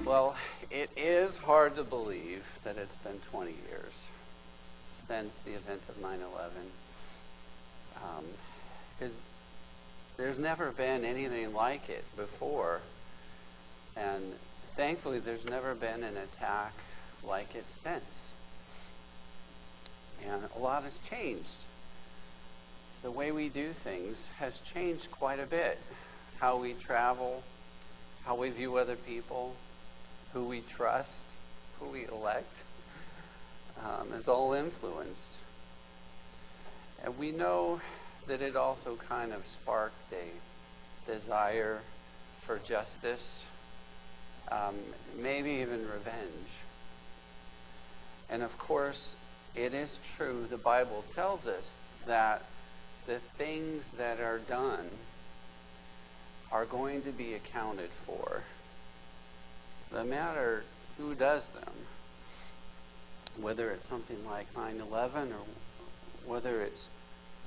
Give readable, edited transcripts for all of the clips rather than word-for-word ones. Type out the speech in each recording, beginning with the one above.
Well, it is hard to believe that it's been 20 years since the event of 9/11. Because there's never been anything like it before. And thankfully, there's never been an attack like it since. And a lot has changed. The way we do things has changed quite a bit. How we travel, how we view other people, who we trust, who we elect, is all influenced. And we know that it also kind of sparked a desire for justice, maybe even revenge. And of course, it is true, the Bible tells us that the things that are done are going to be accounted for, no matter who does them. Whether it's something like 9/11 or whether it's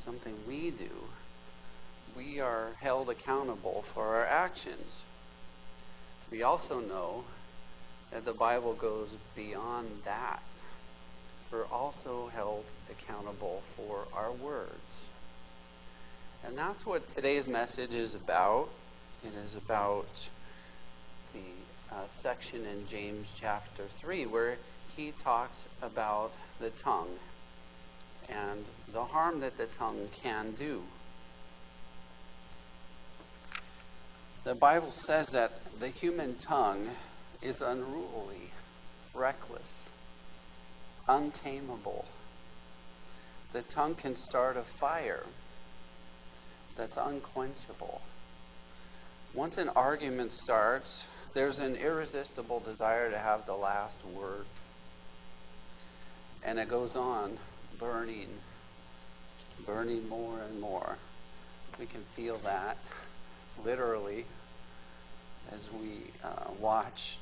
something we do, we are held accountable for our actions. We also know that the Bible goes beyond that. We're also held accountable for our words. And that's what today's message is about. It is about the section in James chapter 3 where he talks about the tongue and the harm that the tongue can do. The Bible says that the human tongue is unruly, reckless, untamable. The tongue can start a fire that's unquenchable. Once an argument starts, there's an irresistible desire to have the last word. And it goes on burning more and more. We can feel that literally as we watch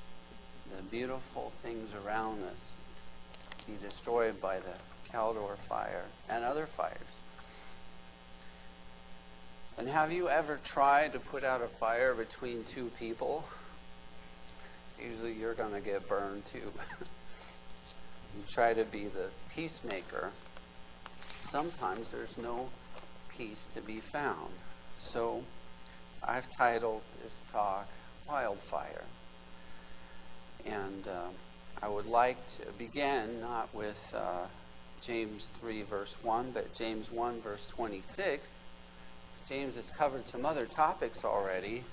the beautiful things around us be destroyed by the Caldor fire and other fires. And have you ever tried to put out a fire between two people? Usually you're going to get burned too. You try to be the peacemaker. Sometimes there's no peace to be found. So I've titled this talk Wildfire. And I would like to begin not with James 3 verse 1, but James 1 verse 26. James has covered some other topics already,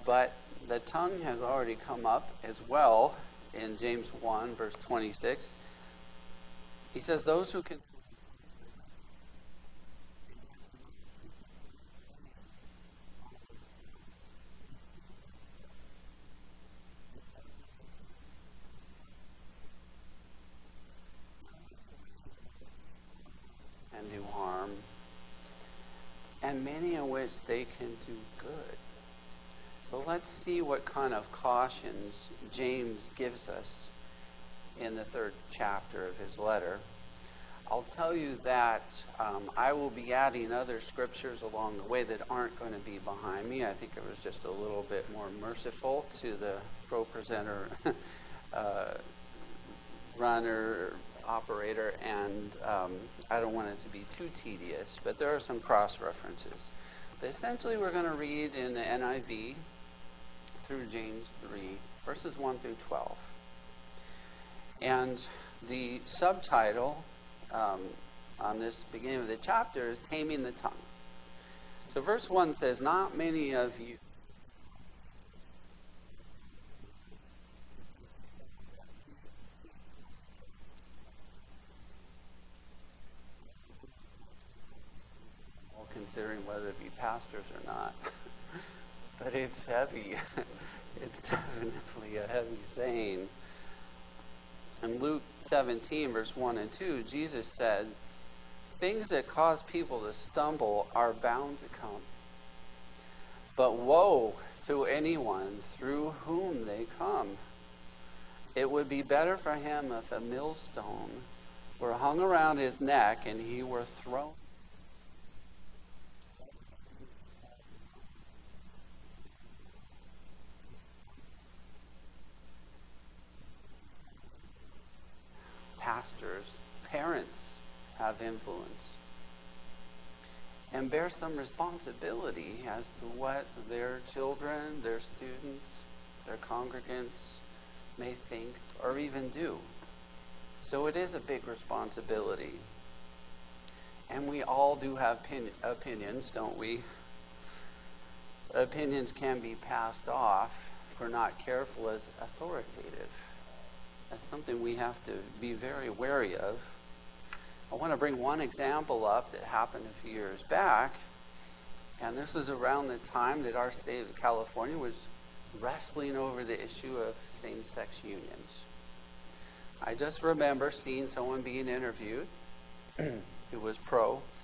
but the tongue has already come up as well in James 1 verse 26. He says, those who can and do harm, and many in which they can do good. But let's see what kind of cautions James gives us in the 3rd chapter of his letter. I'll tell you that I will be adding other scriptures along the way that aren't going to be behind me. I think it was just a little bit more merciful to the pro-presenter runner, operator, and I don't want it to be too tedious, but there are some cross-references. But essentially, we're going to read in the NIV through James 3, verses 1 through 12. And the subtitle on this beginning of the chapter is Taming the Tongue. So verse 1 says, not many of you considering whether to be pastors or not. But it's heavy. It's definitely a heavy saying. In Luke 17, verse 1 and 2, Jesus said, things that cause people to stumble are bound to come. But woe to anyone through whom they come. it would be better for him if a millstone were hung around his neck and he were thrown. Pastors, parents have influence and bear some responsibility as to what their children, their students, their congregants may think or even do. So it is a big responsibility. And we all do have opinions, don't we? Opinions can be passed off if we're not careful as authoritative. That's something we have to be very wary of. I want to bring one example up that happened a few years back. And this is around the time that our state of California was wrestling over the issue of same-sex unions. I just remember seeing someone being interviewed who was pro-union,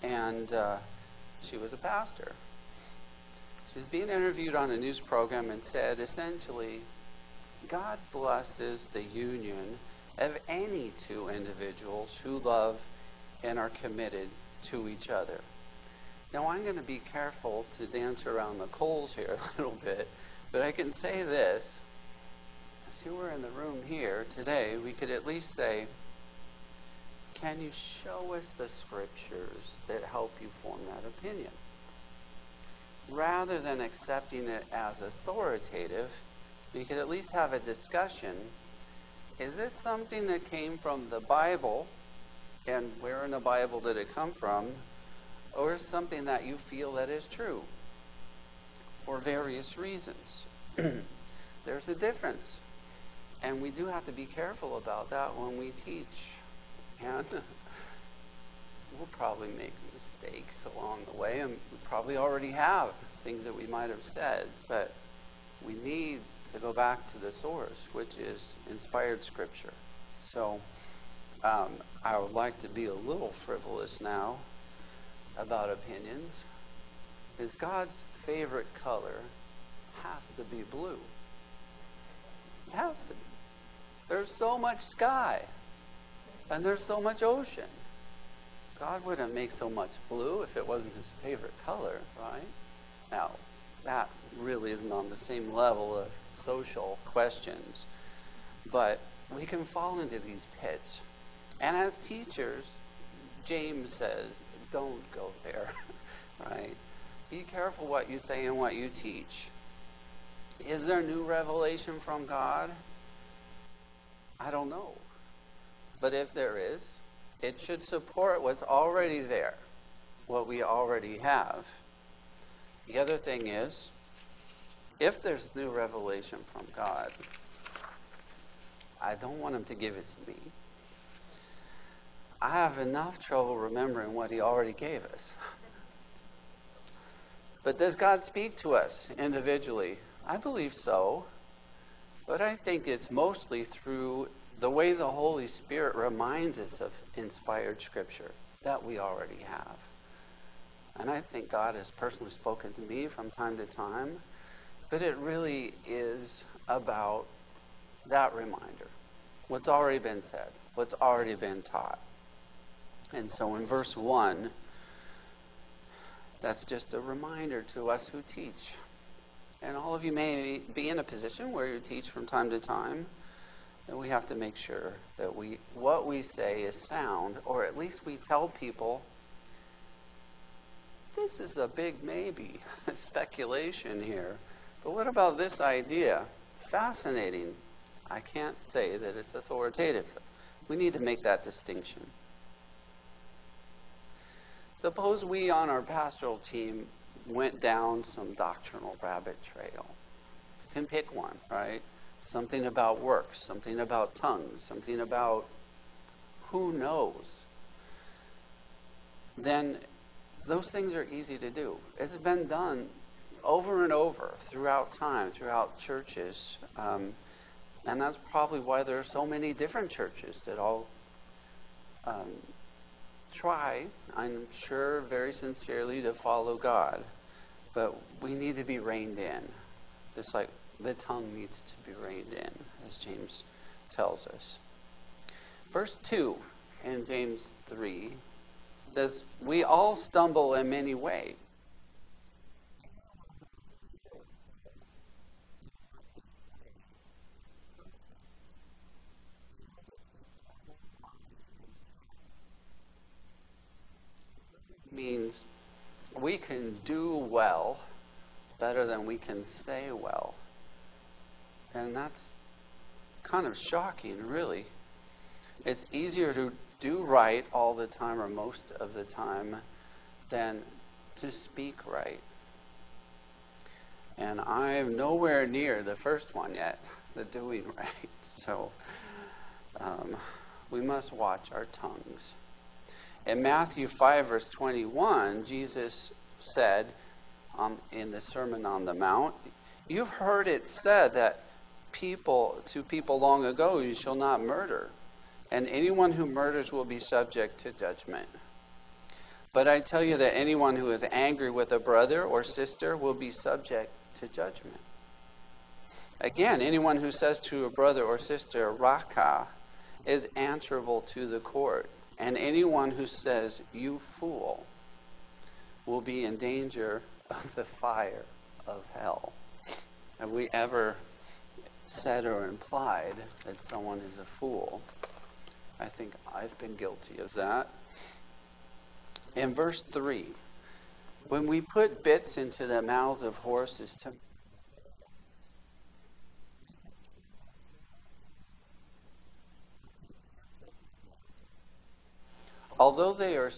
and she was a pastor. She was being interviewed on a news program and said, essentially, God blesses the union of any two individuals who love and are committed to each other. Now, I'm going to be careful to dance around the coals here a little bit, but I can say this. As you were in the room here today, we could at least say, can you show us the scriptures that help you form that opinion? Rather than accepting it as authoritative, we could at least have a discussion. Is this something that came from the Bible, and where in the Bible did it come from, or something that you feel that is true for various reasons? There's a difference, and we do have to be careful about that when we teach. And we'll probably make mistakes along the way, and we probably already have things that we might have said, but we need to go back to the source, which is inspired scripture. So I would like to be a little frivolous now about opinions. Is God's favorite color has to be blue. It has to be. There's so much sky, and there's so much ocean. God wouldn't make so much blue if it wasn't his favorite color, right? Now, that really isn't on the same level of social questions, but we can fall into these pits. And as teachers, James says, don't go there, right? Be careful what you say and what you teach. Is there new revelation from God? I don't know. But if there is, it should support what's already there, what we already have. The other thing is, if there's new revelation from God, I don't want him to give it to me. I have enough trouble remembering what he already gave us. But does God speak to us individually? I believe so. But I think it's mostly through the way the Holy Spirit reminds us of inspired scripture that we already have. And I think God has personally spoken to me from time to time, but it really is about that reminder, what's already been said, what's already been taught. And so in verse 1, that's just a reminder to us who teach. And all of you may be in a position where you teach from time to time, and we have to make sure that what we say is sound, or at least we tell people, this is a big maybe, speculation here. But what about this idea? Fascinating. I can't say that it's authoritative. We need to make that distinction. Suppose we on our pastoral team went down some doctrinal rabbit trail. You can pick one, right? Something about works, something about tongues, something about who knows. Then those things are easy to do. It's been done over and over throughout time, throughout churches. And that's probably why there are so many different churches that all try, I'm sure very sincerely, to follow God. But we need to be reined in. Just like the tongue needs to be reined in, as James tells us. Verse 2 in James 3 says, we all stumble in many ways. Means we can do well better than we can say well. And that's kind of shocking, really. It's easier to do right all the time or most of the time than to speak right. And I'm nowhere near the first one yet, the doing right. So we must watch our tongues. In Matthew 5, verse 21, Jesus said in the Sermon on the Mount, you've heard it said that to people long ago, you shall not murder, and anyone who murders will be subject to judgment. But I tell you that anyone who is angry with a brother or sister will be subject to judgment. Again, anyone who says to a brother or sister, Raka, is answerable to the court. And anyone who says, you fool, will be in danger of the fire of hell. Have we ever said or implied that someone is a fool? I think I've been guilty of that. In verse 3, when we put bits into the mouths of horses to although they are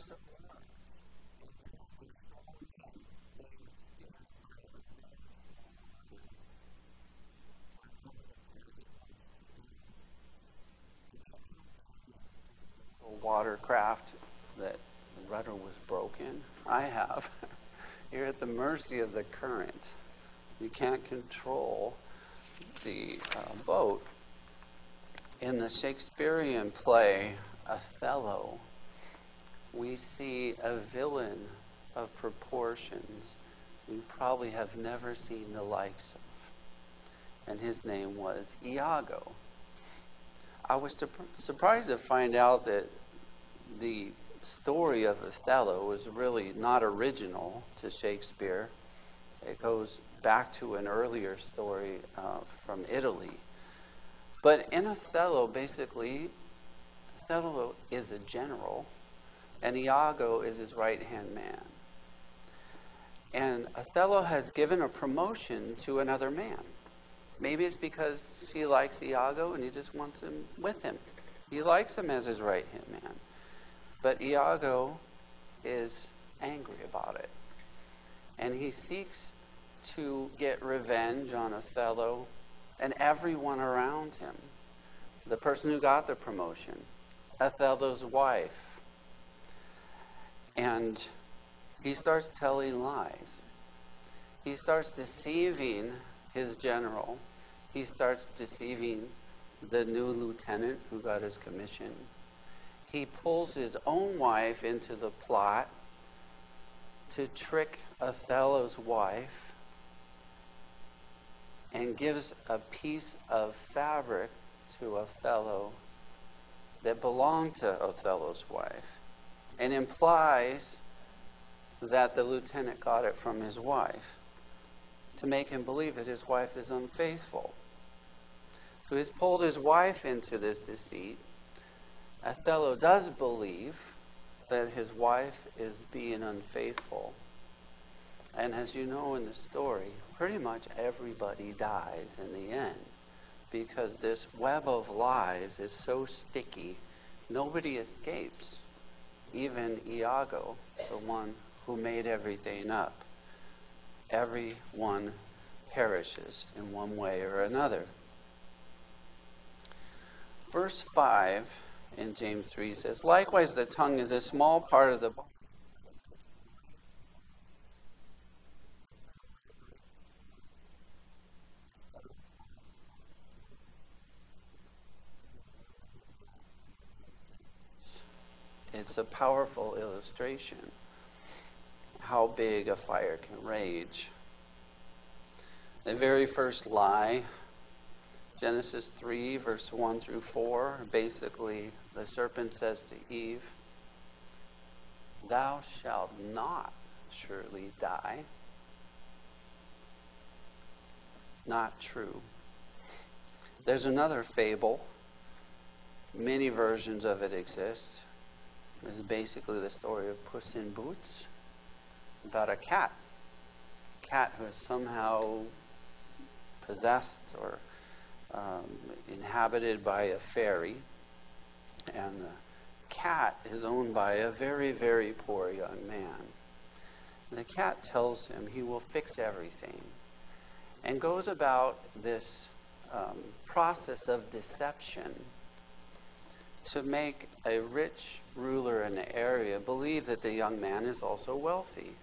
watercraft that the rudder was broken, I have. You're at the mercy of the current. You can't control the boat. In the Shakespearean play, Othello, we see a villain of proportions we probably have never seen the likes of. And his name was Iago. I was surprised to find out that the story of Othello was really not original to Shakespeare. It goes back to an earlier story from Italy. But in Othello, basically, Othello is a general, and Iago is his right-hand man. And Othello has given a promotion to another man. Maybe it's because he likes Iago and he just wants him with him. He likes him as his right-hand man. But Iago is angry about it. And he seeks to get revenge on Othello and everyone around him. The person who got the promotion, Othello's wife. And he starts telling lies. He starts deceiving his general. He starts deceiving the new lieutenant who got his commission. He pulls his own wife into the plot to trick Othello's wife and gives a piece of fabric to Othello that belonged to Othello's wife and implies that the lieutenant got it from his wife to make him believe that his wife is unfaithful. So he's pulled his wife into this deceit. Othello does believe that his wife is being unfaithful. And as you know in the story, pretty much everybody dies in the end because this web of lies is so sticky, nobody escapes. Even Iago, the one who made everything up. Everyone perishes in one way or another. Verse 5 in James 3 says, likewise the tongue is a small part of the body. It's a powerful illustration how big a fire can rage. The very first lie, Genesis 3, verse 1 through 4, basically the serpent says to Eve, "Thou shalt not surely die." Not true. There's another fable. Many versions of it exist. This is basically the story of Puss in Boots, about a cat. Cat who is somehow possessed or inhabited by a fairy. And the cat is owned by a very, very poor young man. And the cat tells him he will fix everything and goes about this process of deception to make a rich ruler in the area believe that the young man is also wealthy.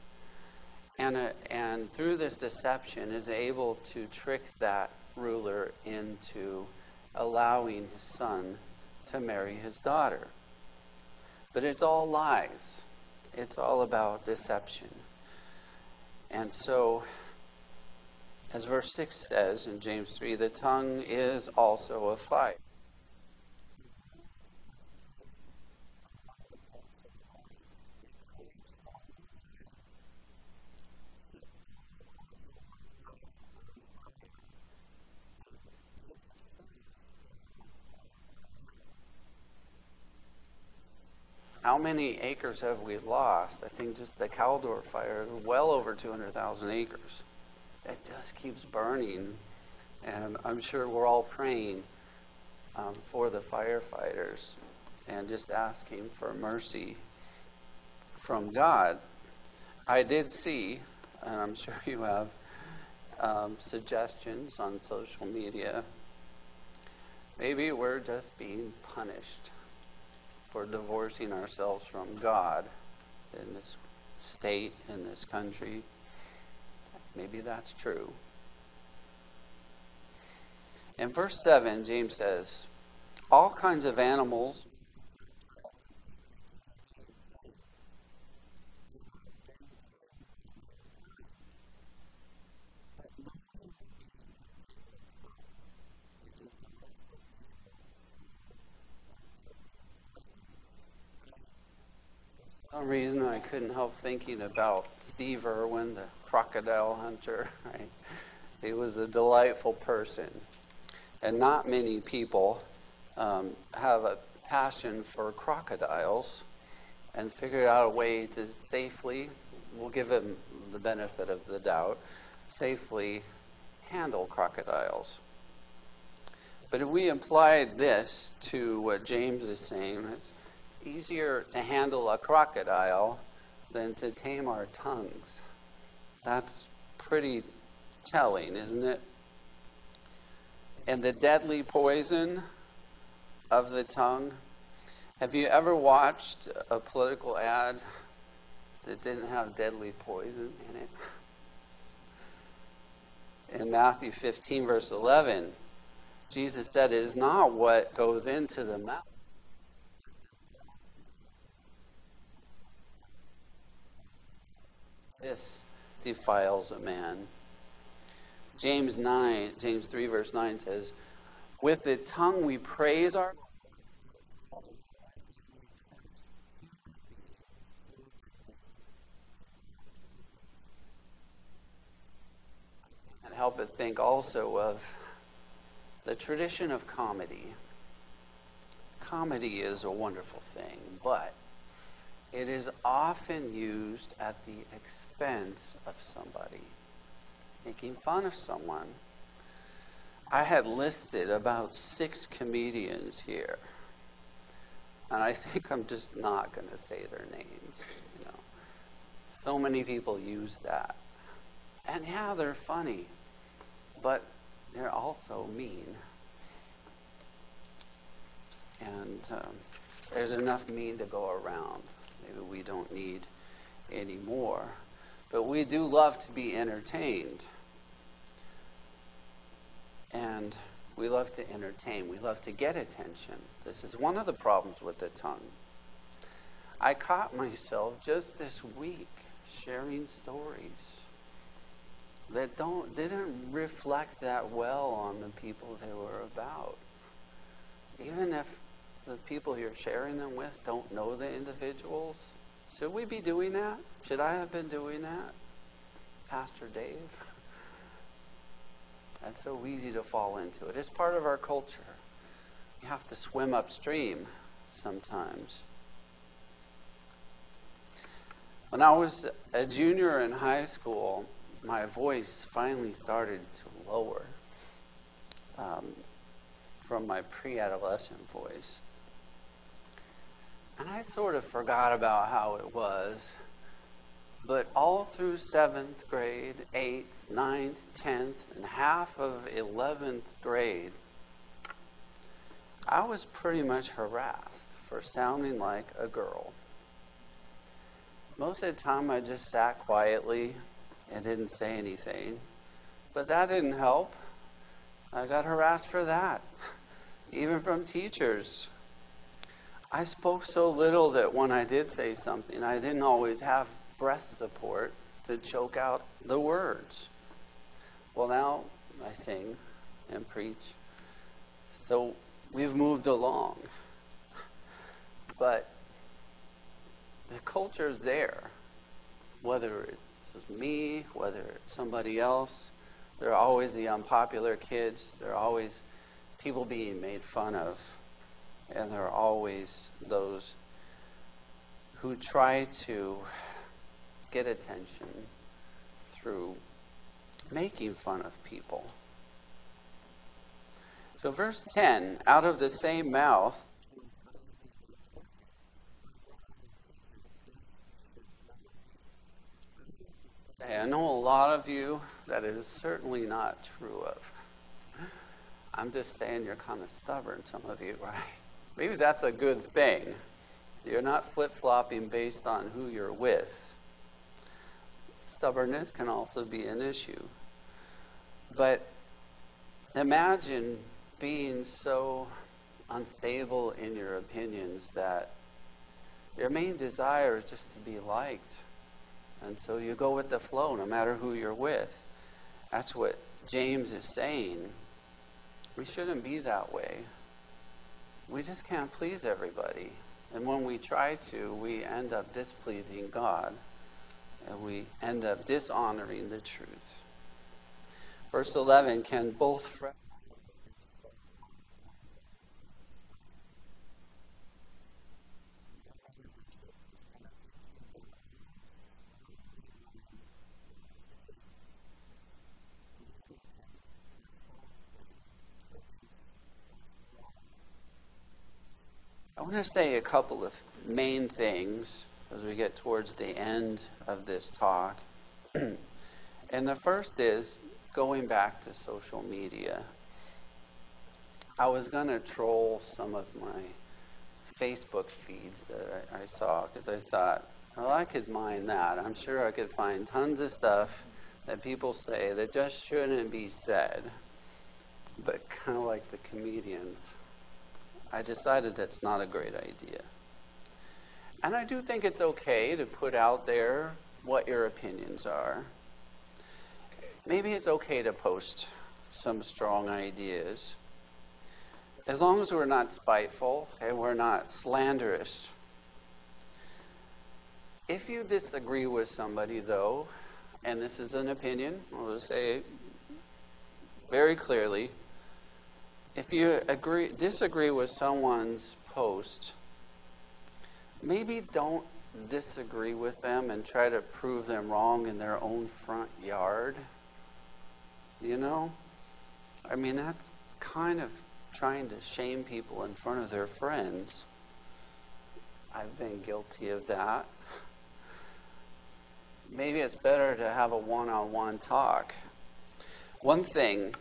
And through this deception is able to trick that ruler into allowing his son to marry his daughter. But it's all lies. It's all about deception. And so, as verse 6 says in James 3, the tongue is also a fire. How many acres have we lost? I think just the Caldor fire is well over 200,000 acres. It just keeps burning. And I'm sure we're all praying for the firefighters and just asking for mercy from God. I did see, and I'm sure you have, suggestions on social media. Maybe we're just being punished for divorcing ourselves from God in this state, in this country. Maybe that's true. In verse 7, James says, all kinds of animals For some reason I couldn't help thinking about Steve Irwin, the crocodile hunter. Right? He was a delightful person. And not many people have a passion for crocodiles and figured out a way to safely, we'll give him the benefit of the doubt, safely handle crocodiles. But if we applied this to what James is saying, it's easier to handle a crocodile than to tame our tongues. That's pretty telling, isn't it? And the deadly poison of the tongue. Have you ever watched a political ad that didn't have deadly poison in it? In Matthew 15, verse 11, Jesus said, it is not what goes into the mouth. This defiles a man. James 3 verse 9 says, with the tongue we praise our and help but think also of the tradition of comedy. Comedy is a wonderful thing, but it is often used at the expense of somebody. Making fun of someone. I had listed about 6 comedians here. And I think I'm just not going to say their names. You know, so many people use that. And yeah, they're funny. But they're also mean. And there's enough mean to go around. Maybe we don't need any more. But we do love to be entertained. And we love to entertain. We love to get attention. This is one of the problems with the tongue. I caught myself just this week sharing stories that didn't reflect that well on the people they were about. Even if the people you're sharing them with don't know the individuals, should we be doing that? Should I have been doing that, Pastor Dave? That's so easy to fall into it. It's part of our culture. You have to swim upstream sometimes. When I was a junior in high school, my voice finally started to lower from my pre-adolescent voice. And I sort of forgot about how it was. But all through 7th grade, 8th, 9th, 10th, and half of 11th grade, I was pretty much harassed for sounding like a girl. Most of the time I just sat quietly and didn't say anything. But that didn't help. I got harassed for that, even from teachers. I spoke so little that when I did say something, I didn't always have breath support to choke out the words. Well, now I sing and preach. So we've moved along. But the culture's there. Whether it's me, whether it's somebody else, there are always the unpopular kids. There are always people being made fun of. And there are always those who try to get attention through making fun of people. So verse 10, out of the same mouth, I know a lot of you that is certainly not true of. I'm just saying you're kind of stubborn, some of you, right? Maybe that's a good thing. You're not flip-flopping based on who you're with. Stubbornness can also be an issue. But imagine being so unstable in your opinions that your main desire is just to be liked. And so you go with the flow no matter who you're with. That's what James is saying. We shouldn't be that way. We just can't please everybody. And when we try to, we end up displeasing God. And we end up dishonoring the truth. Verse 11, can both... I want to say a couple of main things as we get towards the end of this talk. And the first is going back to social media. I was going to troll some of my Facebook feeds that I saw because I thought, well, I could mine that. I'm sure I could find tons of stuff that people say that just shouldn't be said. But kind of like the comedians, I decided that's not a great idea. And I do think it's okay to put out there what your opinions are. Maybe it's okay to post some strong ideas, as long as we're not spiteful and we're not slanderous. If you disagree with somebody, though, and this is an opinion, I'll just say it very clearly, if you disagree with someone's post, maybe don't disagree with them and try to prove them wrong in their own front yard. You know? I mean, that's kind of trying to shame people in front of their friends. I've been guilty of that. Maybe it's better to have a one-on-one talk. One thing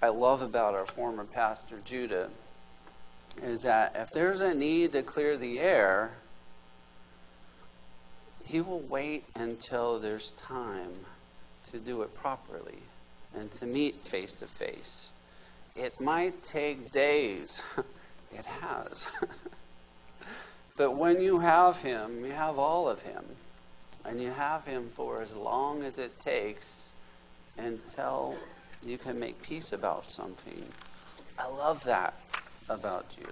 I love about our former pastor, Judah, is that if there's a need to clear the air, he will wait until there's time to do it properly and to meet face to face. It might take days. It has. But when you have him, you have all of him. And you have him for as long as it takes until you can make peace about something. I love that about you.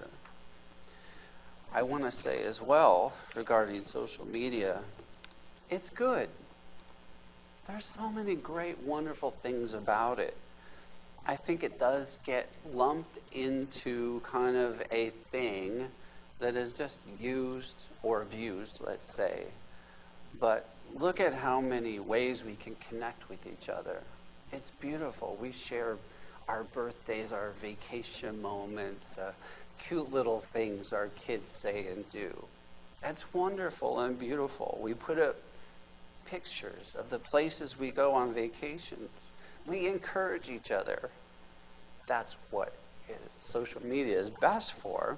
I want to say as well, regarding social media, it's good. There's so many great, wonderful things about it. I think it does get lumped into kind of a thing that is just used or abused, let's say. But look at how many ways we can connect with each other. It's beautiful. We share our birthdays, our vacation moments, cute little things our kids say and do. That's wonderful and beautiful. We put up pictures of the places we go on vacations. We encourage each other. That's what social media is best for.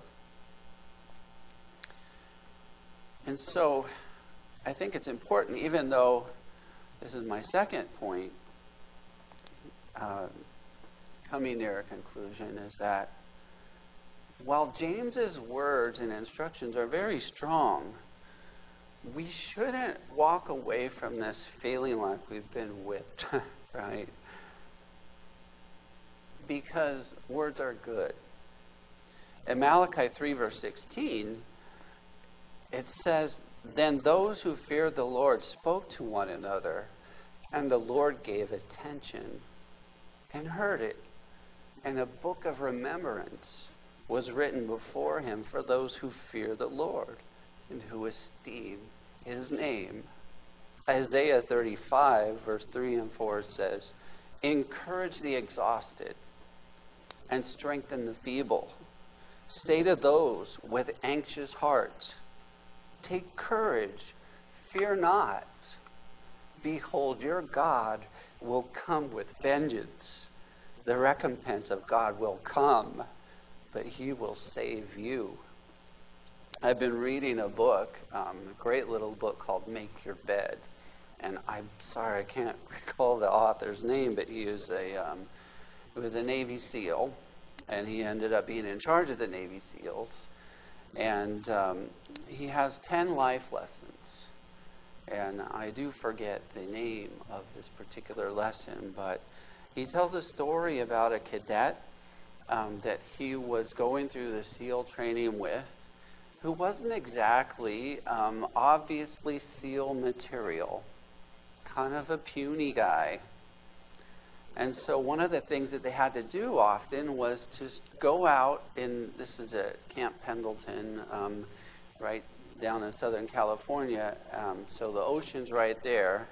And so I think it's important, even though this is my second point, coming near a conclusion, is that while James's words and instructions are very strong, we shouldn't walk away from this feeling like we've been whipped, right? Because words are good. In Malachi 3, verse 16, it says, "Then those who feared the Lord spoke to one another, and the Lord gave attention and heard it. And a book of remembrance was written before him for those who fear the Lord and who esteem his name." Isaiah 35, verse 3 and 4 says, "Encourage the exhausted and strengthen the feeble. Say to those with anxious hearts, take courage, fear not. Behold, your God will come with vengeance. The recompense of God will come, but he will save you." I've been reading a book, a great little book called Make Your Bed. And I'm sorry, I can't recall the author's name, but he was a Navy SEAL, and he ended up being in charge of the Navy SEALs. And he has 10 life lessons. And I do forget the name of this particular lesson, but he tells a story about a cadet that he was going through the SEAL training with, who wasn't exactly obviously SEAL material, kind of a puny guy. And so one of the things that they had to do often was to go out in, this is at Camp Pendleton, right down in Southern California. So the ocean's right there.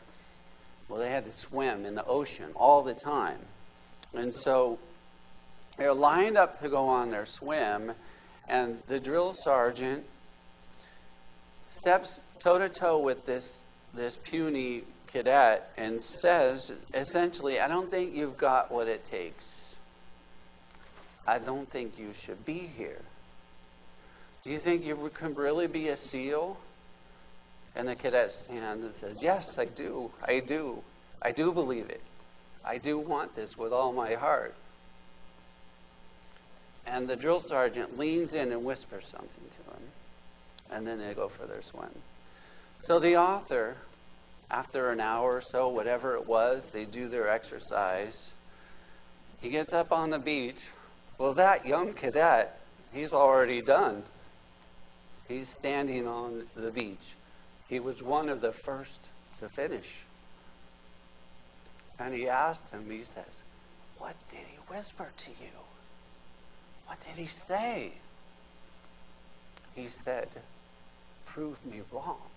Well, they had to swim in the ocean all the time. And so they're lined up to go on their swim, and the drill sergeant steps toe-to-toe with this puny cadet and says, essentially, "I don't think you've got what it takes. I don't think you should be here. Do you think you can really be a SEAL?" And the cadet stands and says, "Yes, I do. I do. I do believe it. I do want this with all my heart." And the drill sergeant leans in and whispers something to him. And then they go for their swim. So the author, after an hour or so, whatever it was, they do their exercise. He gets up on the beach. Well, that young cadet, he's already done. He's standing on the beach. He was one of the first to finish. And he asked him, he says, "What did he whisper to you? What did he say?" He said, "Prove me wrong.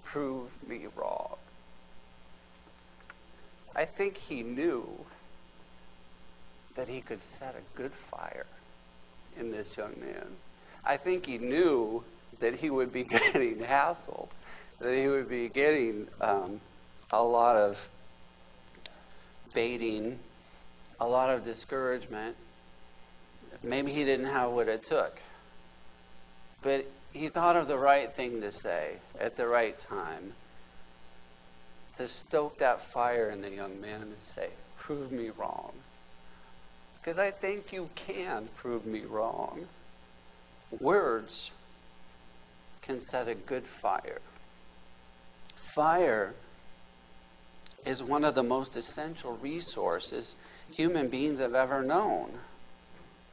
Prove me wrong." I think he knew that he could set a good fire in this young man. I think he knew that he would be getting hassled, that he would be getting a lot of baiting, a lot of discouragement. Maybe he didn't have what it took. But he thought of the right thing to say at the right time to stoke that fire in the young man and say, "Prove me wrong." Because I think you can prove me wrong. Words can set a good fire. Fire is one of the most essential resources human beings have ever known.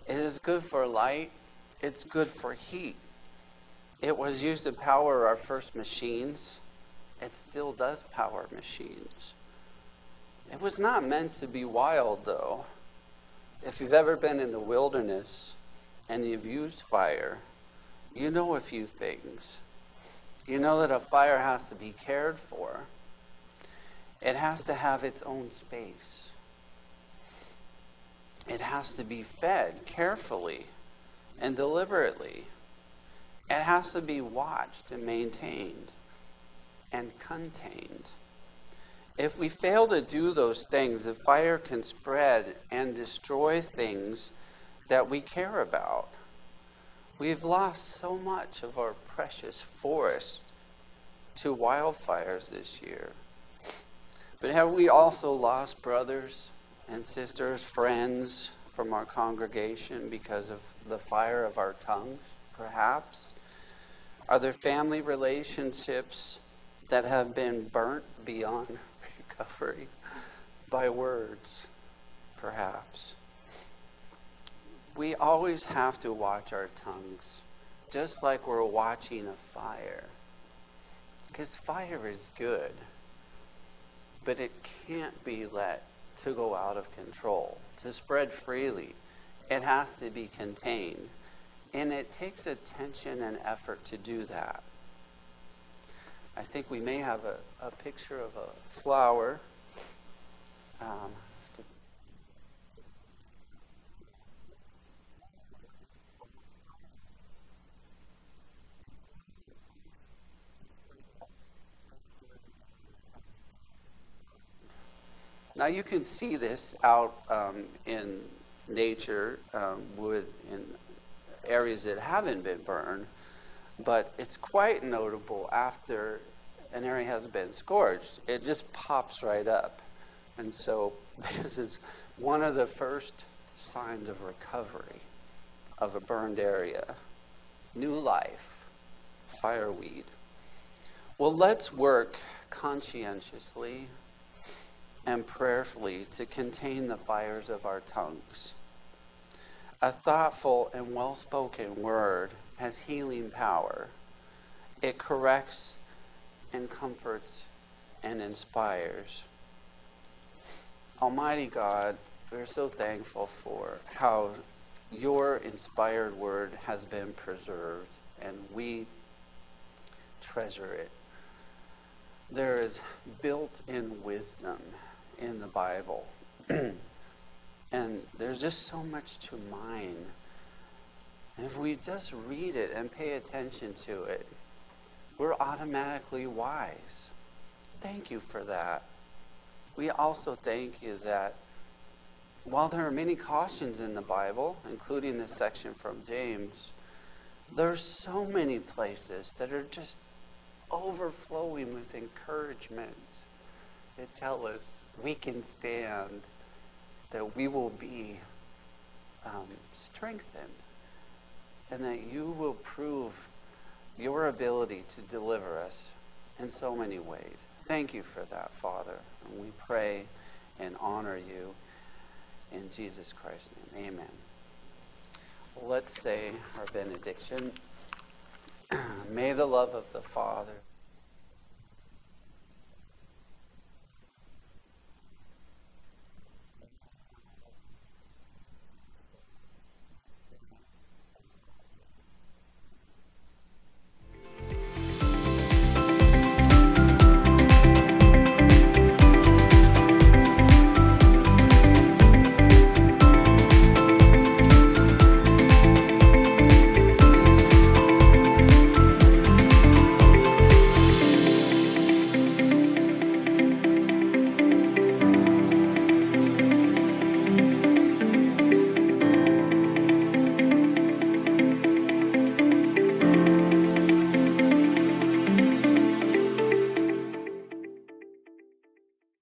It is good for light. It's good for heat. It was used to power our first machines. It still does power machines. It was not meant to be wild, though. If you've ever been in the wilderness and you've used fire, you know a few things. You know that a fire has to be cared for. It has to have its own space. It has to be fed carefully and deliberately. It has to be watched and maintained and contained. If we fail to do those things, the fire can spread and destroy things that we care about. We've lost so much of our precious forest to wildfires this year. But have we also lost brothers and sisters, friends from our congregation because of the fire of our tongues, perhaps? Are there family relationships that have been burnt beyond recovery by words, perhaps? We always have to watch our tongues, just like we're watching a fire. Because fire is good, but it can't be let to go out of control, to spread freely. It has to be contained. And it takes attention and effort to do that. I think we may have a picture of a flower. Now you can see this out in nature in areas that haven't been burned, but it's quite notable after an area has been scorched. It just pops right up. And so this is one of the first signs of recovery of a burned area. New life, fireweed. Well, let's work conscientiously and prayerfully to contain the fires of our tongues. A thoughtful and well-spoken word has healing power. It corrects and comforts and inspires. Almighty God, we're so thankful for how your inspired word has been preserved, and we treasure it. There is built-in wisdom in the Bible. And there's just so much to mine. And if we just read it and pay attention to it, we're automatically wise. Thank you for that. We also thank you that while there are many cautions in the Bible, including this section from James, there are so many places that are just overflowing with encouragement that tell us we can stand, that we will be strengthened, and that you will prove your ability to deliver us in so many ways. Thank you for that, Father. And we pray and honor you in Jesus Christ's name. Amen. Well, let's say our benediction. May the love of the Father,